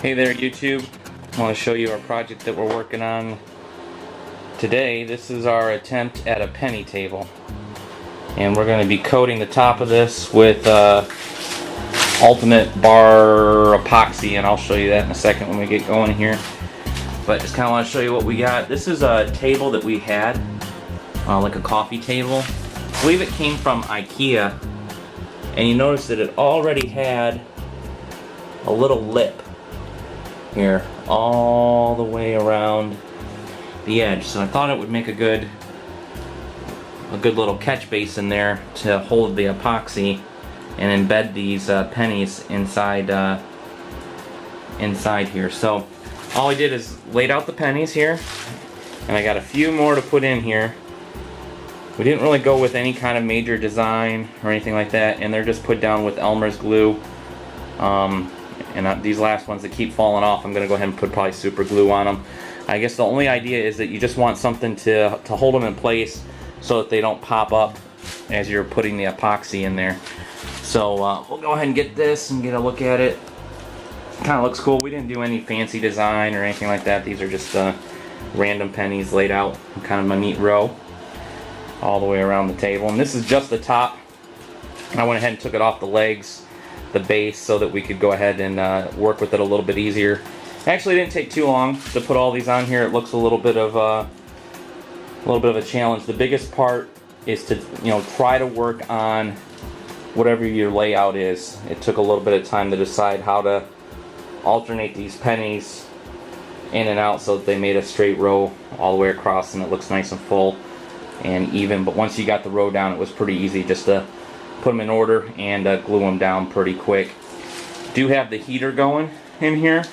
Hey there YouTube, I want to show you our project that we're working on today. This is our attempt at a penny table, and we're going to be coating the top of this with ultimate bar epoxy, and I'll show you that in a second when we get going here. But just kind of want to show you what we got. This is a table that we had, like a coffee table. I believe it came from IKEA, and you notice that it already had a little lip here all the way around the edge, so I thought it would make a good little catch basin there to hold the epoxy and embed these pennies inside here. So all I did is laid out the pennies here, and I got a few more to put in here. We didn't really go with any kind of major design or anything like that, and they're just put down with Elmer's glue. And these last ones that keep falling off, I'm going to go ahead and put probably super glue on them. I guess the only idea is that you just want something to hold them in place so that they don't pop up as you're putting the epoxy in there. So we'll go ahead and get this and get a look at it. Kind of looks cool. We didn't do any fancy design or anything like that. These are just random pennies laid out in kind of a neat row all the way around the table. And this is just the top. I went ahead and took it off the legs, the base, so that we could go ahead and work with it a little bit easier. Actually, it didn't take too long to put all these on here. It looks a little bit of a challenge. The biggest part is to try to work on whatever your layout is. It took a little bit of time to decide how to alternate these pennies in and out so that they made a straight row all the way across, and it looks nice and full and even. But once you got the row down, it was pretty easy just to put them in order and glue them down pretty quick. Do have the heater going in here.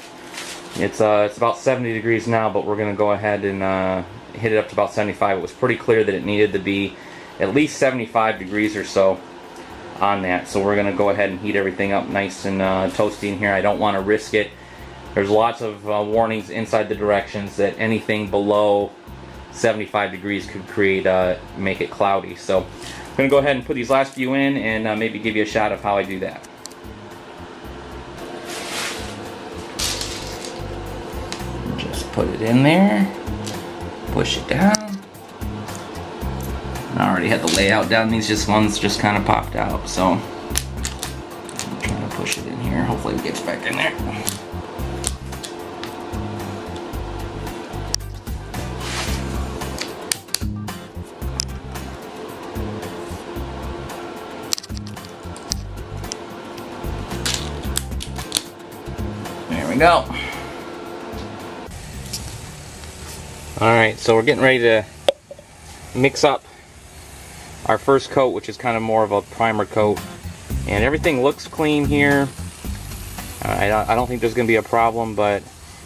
It's about 70 degrees now, but we're gonna go ahead and hit it up to about 75. It was pretty clear that it needed to be at least 75 degrees or so on that, so we're gonna go ahead and heat everything up nice and toasty in here. I don't want to risk it. There's lots of warnings inside the directions that anything below 75 degrees could make it cloudy. So I'm going to go ahead and put these last few in and maybe give you a shot of how I do that. Just put it in there, push it down. I already had the layout down. These ones just kind of popped out, so I'm trying to push it in here. Hopefully it gets back in there. There we go. Alright, so we're getting ready to mix up our first coat, which is kind of more of a primer coat. And everything looks clean here. I don't think there's going to be a problem, but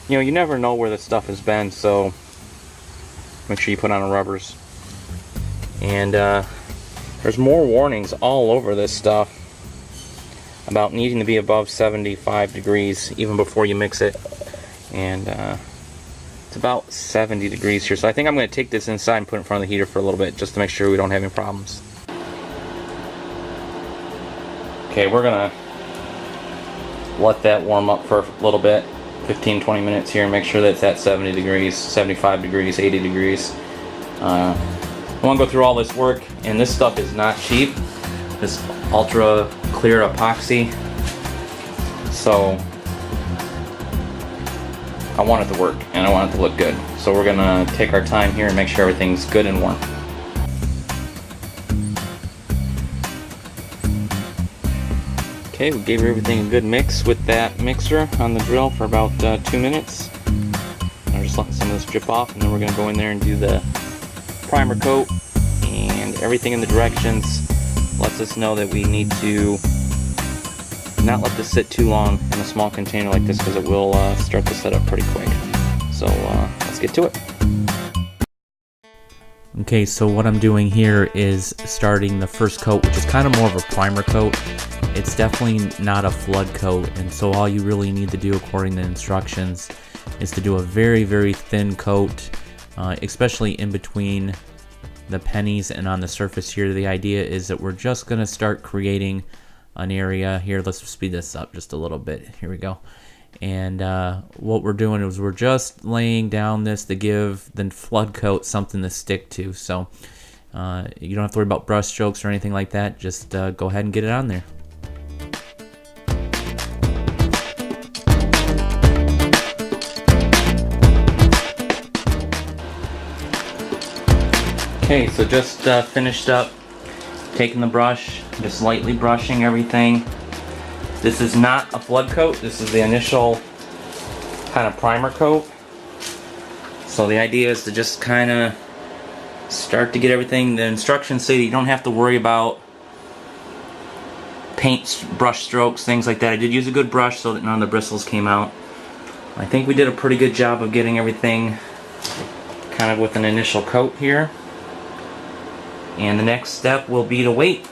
you never know where the stuff has been, so make sure you put on the rubbers. And there's more warnings all over this stuff about needing to be above 75 degrees even before you mix it, and it's about 70 degrees here, so I think I'm going to take this inside and put it in front of the heater for a little bit just to make sure we don't have any problems. Okay, we're going to let that warm up for a little bit, 15-20 minutes here, and make sure that it's at 70 degrees, 75 degrees, 80 degrees. I want to go through all this work, and this stuff is not cheap. This ultra clear epoxy, so I want it to work and I want it to look good. So we're gonna take our time here and make sure everything's good and warm. Okay, we gave everything a good mix with that mixer on the drill for about 2 minutes. I'm just letting some of this drip off, and then we're gonna go in there and do the primer coat, and everything in the directions lets us know that we need to not let this sit too long in a small container like this, because it will start to set up pretty quick. So let's get to it. Okay, so what I'm doing here is starting the first coat, which is kind of more of a primer coat. It's definitely not a flood coat, and so all you really need to do according to instructions is to do a very, very thin coat, especially in between the pennies and on the surface here. The idea is that we're just going to start creating an area here. Let's speed this up just a little bit. Here we go. And what we're doing is we're just laying down this to give the flood coat something to stick to. So you don't have to worry about brush strokes or anything like that. Just go ahead and get it on there. Okay, so just finished up taking the brush, just lightly brushing everything. This is not a flood coat, this is the initial kind of primer coat. So the idea is to just kind of start to get everything. The instructions say that you don't have to worry about paint brush strokes, things like that. I did use a good brush so that none of the bristles came out. I think we did a pretty good job of getting everything kind of with an initial coat here. And the next step will be to wait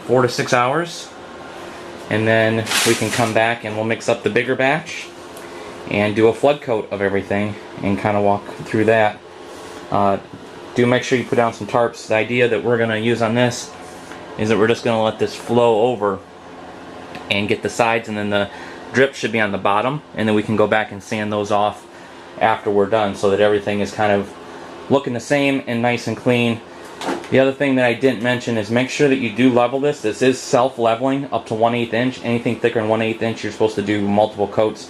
4 to 6 hours, and then we can come back and we'll mix up the bigger batch and do a flood coat of everything and kind of walk through that. Do make sure you put down some tarps. The idea that we're going to use on this is that we're just going to let this flow over and get the sides, and then the drip should be on the bottom, and then we can go back and sand those off after we're done so that everything is kind of looking the same and nice and clean. The other thing that I didn't mention is make sure that you do level this. This is self-leveling up to 1/8 inch. Anything thicker than 1/8 inch, you're supposed to do multiple coats.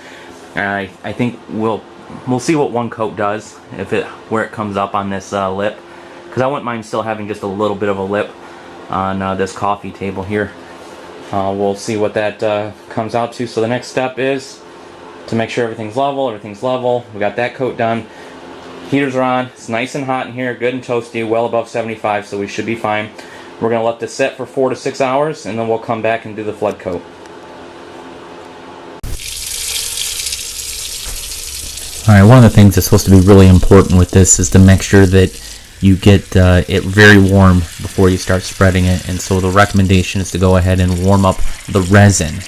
I think we'll see what one coat does, where it comes up on this lip, because I wouldn't mind still having just a little bit of a lip on this coffee table here. We'll see what that comes out to. So the next step is to make sure everything's level. We got that coat done. Heaters are on. It's nice and hot in here, good and toasty, well above 75, so we should be fine. We're going to let this set for 4 to 6 hours, and then we'll come back and do the flood coat. Alright, one of the things that's supposed to be really important with this is to make sure that you get it very warm before you start spreading it. And so the recommendation is to go ahead and warm up the resin,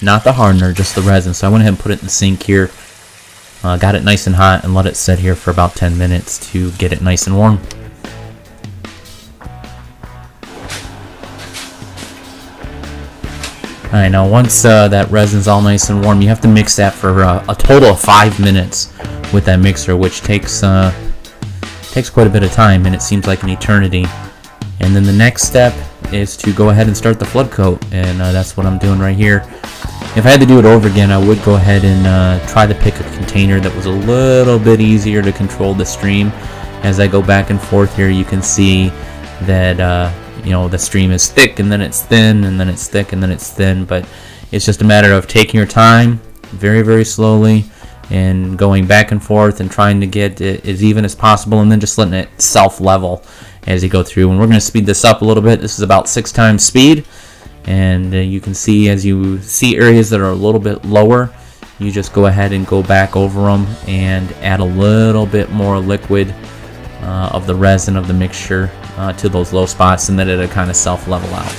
not the hardener, just the resin. So I went ahead and put it in the sink here. Got it nice and hot and let it sit here for about 10 minutes to get it nice and warm. Alright, now once that resin's all nice and warm, you have to mix that for a total of 5 minutes with that mixer, which takes quite a bit of time, and it seems like an eternity. And then the next step is to go ahead and start the flood coat, and that's what I'm doing right here. If I had to do it over again, I would go ahead and try to pick a container that was a little bit easier to control the stream. As I go back and forth here, you can see that the stream is thick, and then it's thin, and then it's thick, and then it's thin. But it's just a matter of taking your time very, very slowly and going back and forth and trying to get it as even as possible, and then just letting it self-level as you go through. And we're going to speed this up a little bit. This is about 6 times speed. And you can see, as you see areas that are a little bit lower, you just go ahead and go back over them and add a little bit more liquid of the resin of the mixture to those low spots, and then it'll kind of self-level out.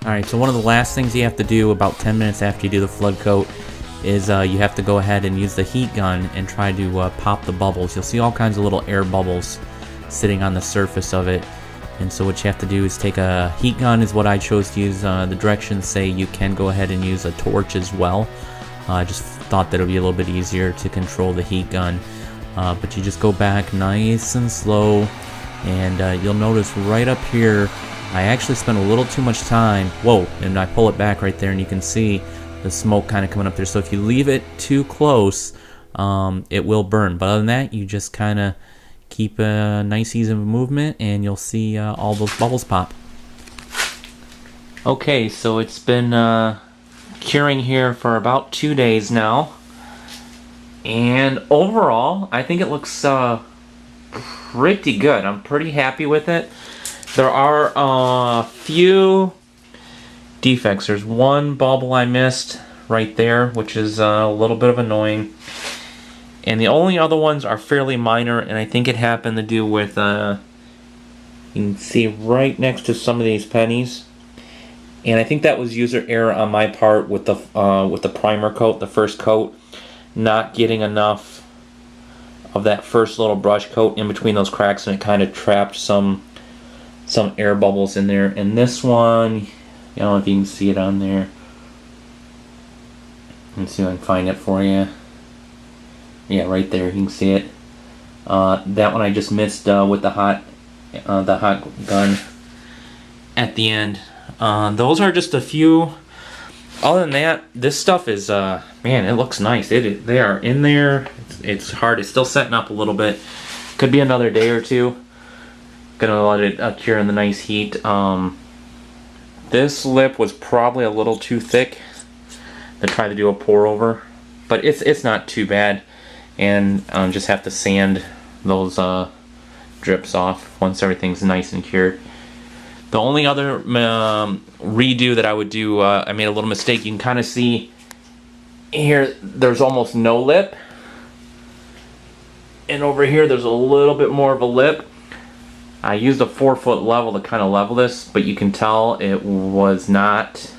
Alright, so one of the last things you have to do about 10 minutes after you do the flood coat is you have to go ahead and use the heat gun and try to pop the bubbles. You'll see all kinds of little air bubbles sitting on the surface of it. And so what you have to do is take a heat gun is what I chose to use. The directions say you can go ahead and use a torch as well. I just thought that it would be a little bit easier to control the heat gun. But you just go back nice and slow, and you'll notice right up here I actually spent a little too much time. Whoa, and I pull it back right there, and you can see the smoke kind of coming up there. So if you leave it too close, it will burn. But other than that, you just kind of keep a nice easy movement, and you'll see all those bubbles pop. Okay, so it's been curing here for about 2 days now, and overall I think it looks pretty good. I'm pretty happy with it. There are a few defects. There's one bubble I missed right there, which is a little bit of annoying. And the only other ones are fairly minor, and I think it happened to do with, you can see right next to some of these pennies. And I think that was user error on my part with the primer coat, the first coat, not getting enough of that first little brush coat in between those cracks, and it kind of trapped some air bubbles in there. And this one, I don't know if you can see it on there. Let's see if I can find it for you. Yeah, right there, you can see it. That one I just missed with the hot gun at the end. Those are just a few. Other than that, this stuff is, man, it looks nice. They are in there. It's hard. It's still setting up a little bit. Could be another day or two. Gonna let it cure in the nice heat. This lip was probably a little too thick to try to do a pour over, but it's not too bad. And just have to sand those drips off once everything's nice and cured. The only other redo that I would do, I made a little mistake. You can kind of see here, there's almost no lip. And over here, there's a little bit more of a lip. I used a 4-foot level to kind of level this, but you can tell it was not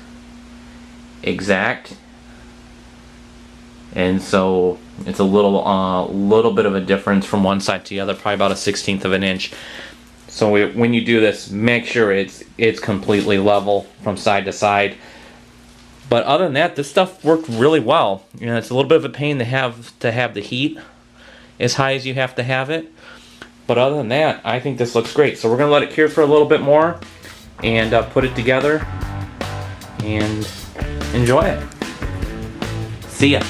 exact. And so it's a little bit of a difference from one side to the other, probably about a 1/16 of an inch. So when you do this, make sure it's completely level from side to side. But other than that, this stuff worked really well. You know, it's a little bit of a pain to have the heat as high as you have to have it. But other than that, I think this looks great. So we're gonna let it cure for a little bit more and put it together and enjoy it. See ya.